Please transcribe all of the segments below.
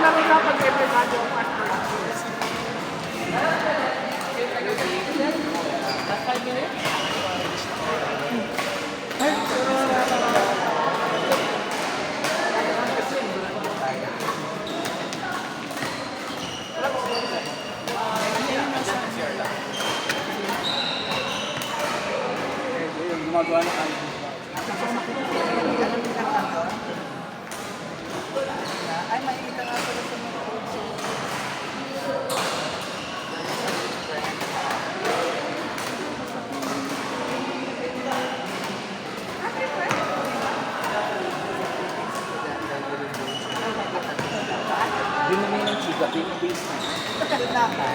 lang ikaw pag everybody ang pastor. Last 5 minutes? Gumagawa na kayo. Ay, makikita nga pala sa mga kotse. Hindi naman yung chika, pinabase na. Doon na ka.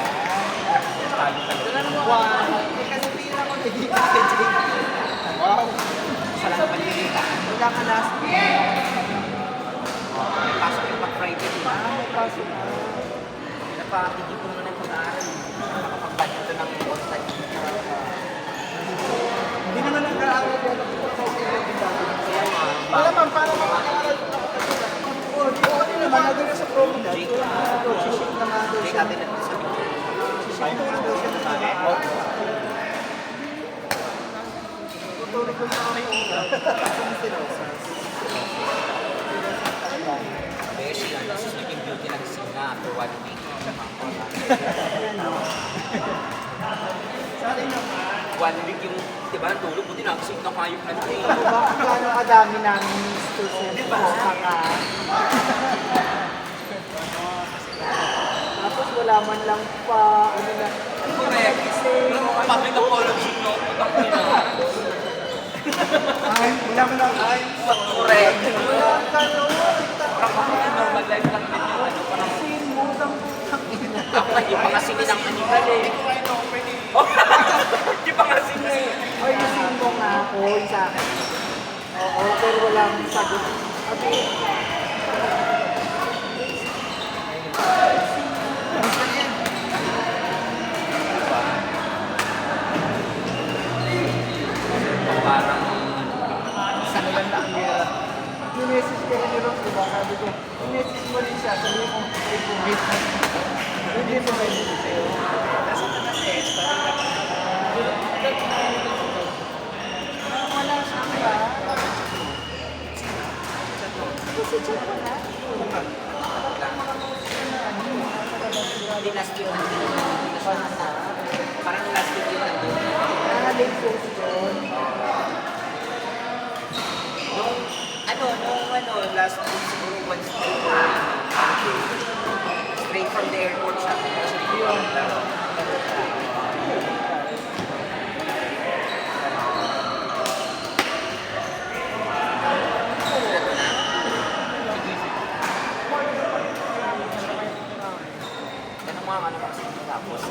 Wow. Kasi pila ko nagiging Wow! Salang palilita. Wala ka last week. May pasok yung pag-Friday, di ba? May pasok na. Napakikipon mo na yung pag-aaral. Makapag-budget ito ng online. Hindi naman nag-aaral yan. Wala man, para makakaaral ko na kapatid. Oo, ano naman, nagawin na sa promo na. Jake naman doon siya. Jake naman doon siya na tutuloy ko sa aking una. Si Rosas. Beshi lang, tapos naging beauty lang sila after 1 week. Sa akin naman. 1 week yung, di ba, tulog, buti nagising na kayo ano eh. Bakit gano'ng kadami namin students Diba? baka. Tapos wala man lang pa, ano na. Correct. Public apology, no? Ay, wala man lang. Ay, Correct. wala ka naman. Parang bakit normal life lang din yung ano, parang Sin mo, putang ina. ako hindi pa kasi nilang animal eh. Hindi pa kasi na eh. Ay, sin mo nga ako sa akin. Oo, pero walang sagot. Sabi, Parang, sa maganda ang gera. Yung-message ka rin ni Ross, diba? Sabi ko, yung-message mo rin siya, sabi ko, ay, wait. Hindi mo message sa'yo. Nasa ka na test, wala siya ba? Kasi chat mo na. hindi last year nandun. Parang last year yun nandun. Late post yun. Nung last week siguro once straight from the airport siya. Ganun mga ano kasi tapos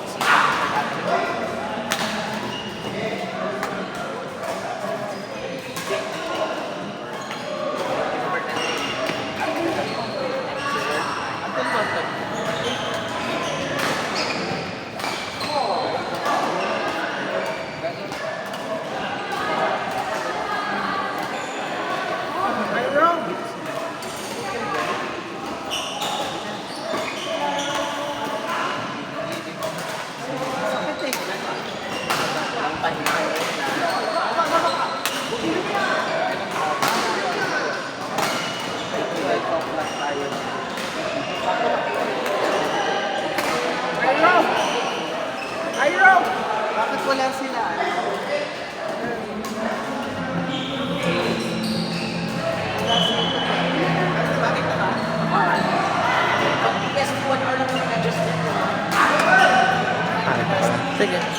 Bakit wala sila? Bakit naman? yes, 1 hour lang yung adjustment. Sige.